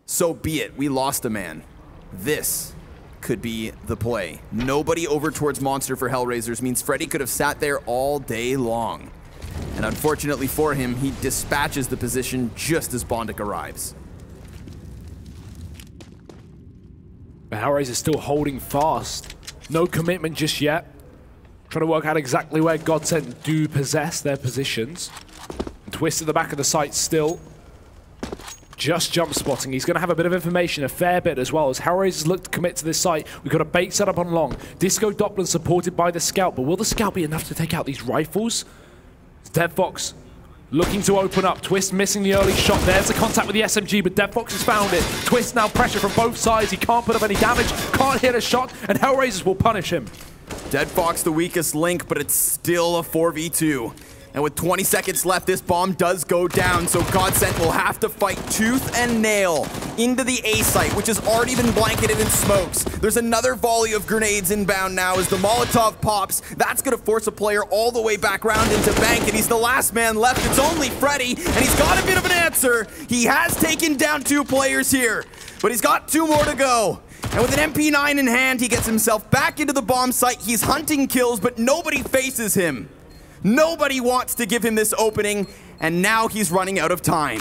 Speaker 1: So be it, we lost a man. This could be the play. Nobody over towards Monster for HellRaisers means Freddy could have sat there all day long. And unfortunately for him, he dispatches the position just as Bondic arrives.
Speaker 2: But HellRaisers still holding fast. No commitment just yet. Trying to work out exactly where GODSENT do possess their positions. Twist at the back of the site still. Just jump spotting. He's going to have a bit of information, a fair bit as well. As HellRaisers look to commit to this site, we've got a bait set up on long. Disco Doppler supported by the scout, but will the scout be enough to take out these rifles? DevFox looking to open up. Twist missing the early shot. There's the contact with the SMG, but DevFox has found it. Twist now pressure from both sides. He can't put up any damage, can't hit a shot, and HellRaisers will punish him.
Speaker 1: DevFox the weakest link, but it's still a 4v2. And with 20 seconds left, this bomb does go down, so GODSENT will have to fight tooth and nail into the A site, which has already been blanketed in smokes. There's another volley of grenades inbound now as the Molotov pops. That's going to force a player all the way back round into bank, and he's the last man left. It's only Freddy, and he's got a bit of an answer. He has taken down 2 players here, but he's got 2 more to go. And with an MP9 in hand, he gets himself back into the bomb site. He's hunting kills, but nobody faces him. Nobody wants to give him this opening, and now he's running out of time.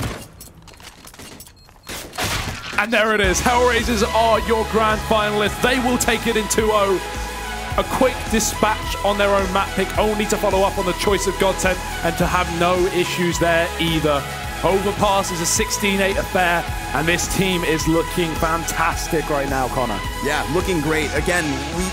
Speaker 2: And there it is. HellRaisers are your grand finalists. They will take it in 2-0. A quick dispatch on their own map pick, only to follow up on the choice of GODSENT and to have no issues there either. Overpass is a 16-8 affair, and this team is looking fantastic right now, Connor.
Speaker 1: Yeah, looking great. Again,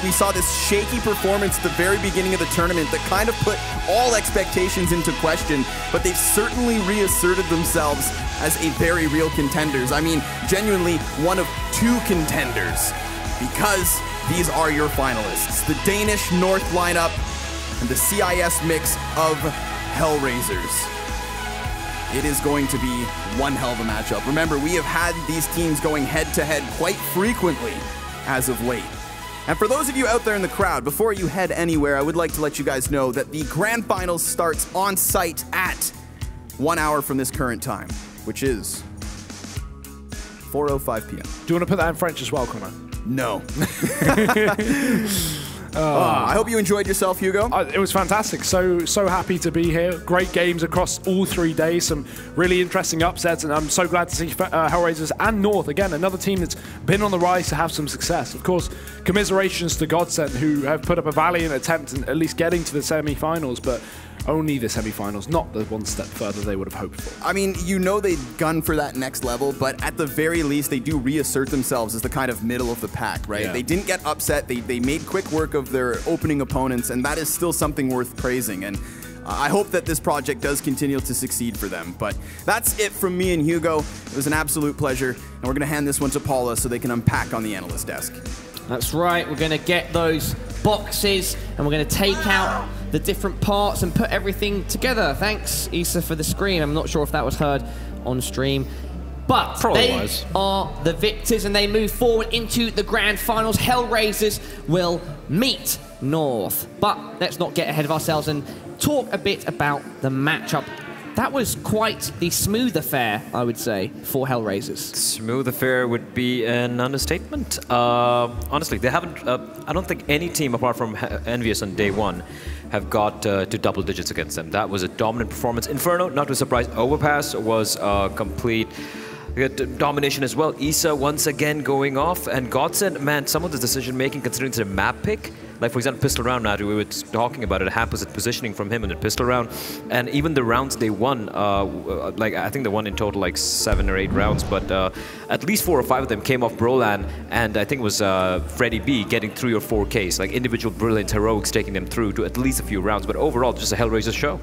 Speaker 1: we saw this shaky performance at the very beginning of the tournament that kind of put all expectations into question, but they've certainly reasserted themselves as a very real contenders. I mean, genuinely one of 2 contenders, because these are your finalists. The Danish North lineup and the CIS mix of HellRaisers. It is going to be one hell of a matchup. Remember, we have had these teams going head-to-head quite frequently as of late. And for those of you out there in the crowd, before you head anywhere, I would like to let you guys know that the grand finals starts on site at 1 hour from this current time, which is 4:05 p.m.
Speaker 2: Do you want to put that in French as well, Connor?
Speaker 1: No. I hope you enjoyed yourself, Hugo.
Speaker 2: It was fantastic. So happy to be here. Great games across all 3 days. Some really interesting upsets, and I'm so glad to see HellRaisers and North, again, another team that's been on the rise to have some success. Of course, commiserations to GODSENT, who have put up a valiant attempt in at least getting to the semi-finals, but only the semi-finals, not the one step further they would have hoped for.
Speaker 1: I mean, you know they'd gun for that next level, but at the very least, they do reassert themselves as the kind of middle of the pack, right?
Speaker 2: Yeah.
Speaker 1: They didn't get upset. They made quick work of their opening opponents, and that is still something worth praising. And I hope that this project does continue to succeed for them. But that's it from me and Hugo. It was an absolute pleasure, and we're going to hand this one to Paula so they can unpack on the analyst desk.
Speaker 3: That's right, we're going to get those boxes, and we're going to take out the different parts and put everything together. Thanks, Issa, for the screen. I'm not sure if that was heard on stream. But they are the victors, and they move forward into the grand finals. HellRaisers will meet North. But let's not get ahead of ourselves and talk a bit about the matchup. That was quite the smooth affair, I would say, for HellRaisers.
Speaker 4: Smooth affair would be an understatement. Honestly, they haven't. I don't think any team apart from Envious on day one have got to double digits against them. That was a dominant performance. Inferno, not to surprise, Overpass was complete domination as well. Issa once again going off, and GODSENT, man, some of the decision making considering it's a map pick. Like, for example, pistol round, now we were talking about it, hampers positioning from him in the pistol round. And even the rounds they won, like, I think they won in total like 7 or 8 rounds, but at least 4 or 5 of them came off Brolan, and I think it was Freddy B getting 3 or 4 Ks, like individual brilliant heroics taking them through to at least a few rounds, but overall, just a HellRaisers show.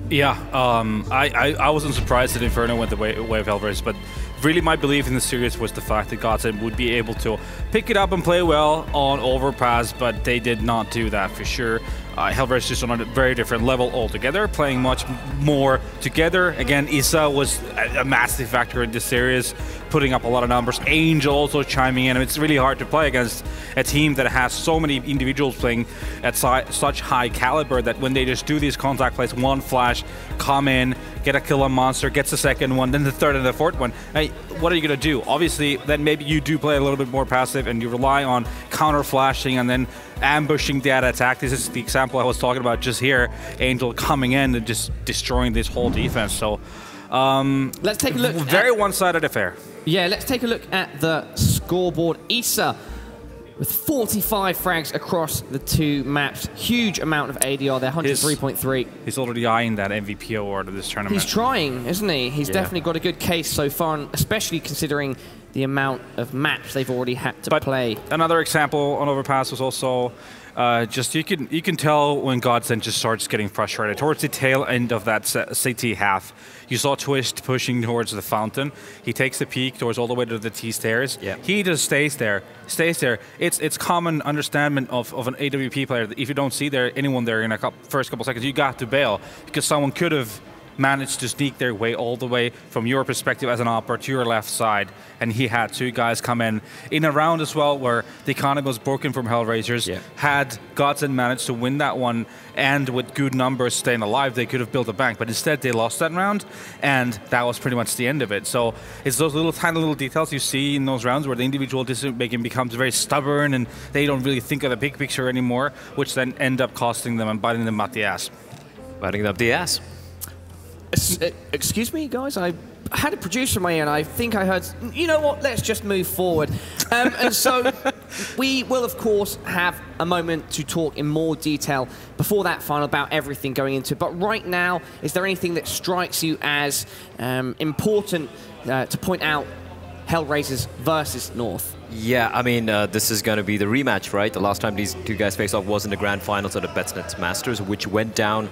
Speaker 5: Yeah, I wasn't surprised that Inferno went the way of HellRaisers, but really my belief in the series was the fact that GODSENT would be able to pick it up and play well on Overpass, but they did not do that for sure. HellRaisers just on a very different level altogether, playing much more together. Again, Issa was a massive factor in this series, putting up a lot of numbers. Angel also chiming in. It's really hard to play against a team that has so many individuals playing at such high caliber that when they just do these contact plays, one flash, come in, get a kill on monster, gets the second one, then the third and the fourth one. Hey, what are you going to do? Obviously, then maybe you do play a little bit more passive and you rely on counter flashing and then ambushing that attack. This is the example I was talking about just here. Angel coming in and just destroying this whole defense. So
Speaker 3: let's take a look.
Speaker 5: Very one-sided affair.
Speaker 3: Yeah, let's take a look at the scoreboard. Issa with 45 frags across the 2 maps. Huge amount of ADR there, 103.3.
Speaker 5: He's already eyeing that MVP award of this tournament.
Speaker 3: He's trying, isn't he? He's definitely got a good case so far, and especially considering the amount of maps they've already had to play.
Speaker 5: Another example on Overpass was also just you can tell when GODSENT just starts getting frustrated. Towards the tail end of that CT half, you saw Twist pushing towards the fountain. He takes the peak towards all the way to the T stairs. Yeah. He just stays there. It's common understanding of an AWP player that if you don't see anyone there in a first couple seconds, you got to bail because someone could have managed to sneak their way all the way from your perspective as an opper to your left side, and he had 2 guys come in a round as well where the economy was broken from HellRaisers. Had GODSENT managed to win that one and with good numbers staying alive, they could have built a bank, but instead they lost that round, and that was pretty much the end of it. So it's those tiny little details you see in those rounds where the individual decision-making becomes very stubborn and they don't really think of the big picture anymore, which then end up costing them and biting them up the ass.
Speaker 4: Biting them up the ass.
Speaker 3: Excuse me, guys? I had a producer in my ear, and I think I heard, you know what, let's just move forward. And so we will, of course, have a moment to talk in more detail before that final about everything going into it. But right now, is there anything that strikes you as important to point out HellRaisers versus North?
Speaker 4: Yeah, I mean, this is going to be the rematch, right? The last time these 2 guys faced off was in the grand finals of the BetsNet Masters, which went down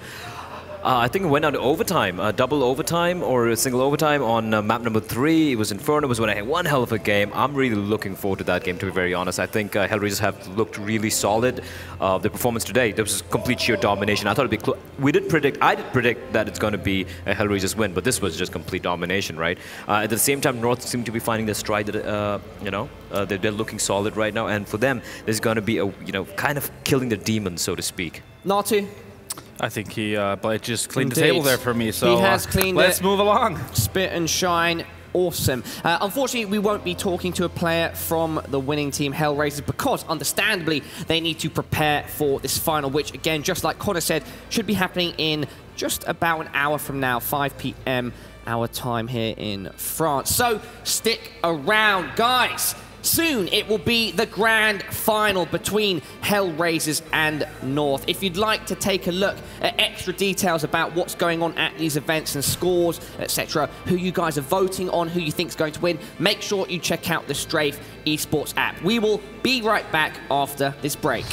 Speaker 4: I think it went down to overtime, double overtime or a single overtime on map number 3. It was Inferno. It was one hell of a game. I'm really looking forward to that game, to be very honest. I think HellRaisers have looked really solid. The performance today, there was complete sheer domination. I thought it'd be I did predict that it's going to be a HellRaisers win, but this was just complete domination, right? At the same time, North seemed to be finding their stride. That they're looking solid right now, and for them, there's going to be a kind of killing the demons, so to speak.
Speaker 3: Natu?
Speaker 5: I think he just cleaned the table there for me, so
Speaker 3: he has cleaned
Speaker 5: let's move along.
Speaker 3: Spit and shine. Awesome. Unfortunately, we won't be talking to a player from the winning team, HellRaisers, because, understandably, they need to prepare for this final, which, again, just like Connor said, should be happening in just about an hour from now, 5 p.m. our time here in France. So stick around, guys. Soon, it will be the grand final between HellRaisers and North. If you'd like to take a look at extra details about what's going on at these events and scores, etc., who you guys are voting on, who you think is going to win, make sure you check out the Strafe Esports app. We will be right back after this break.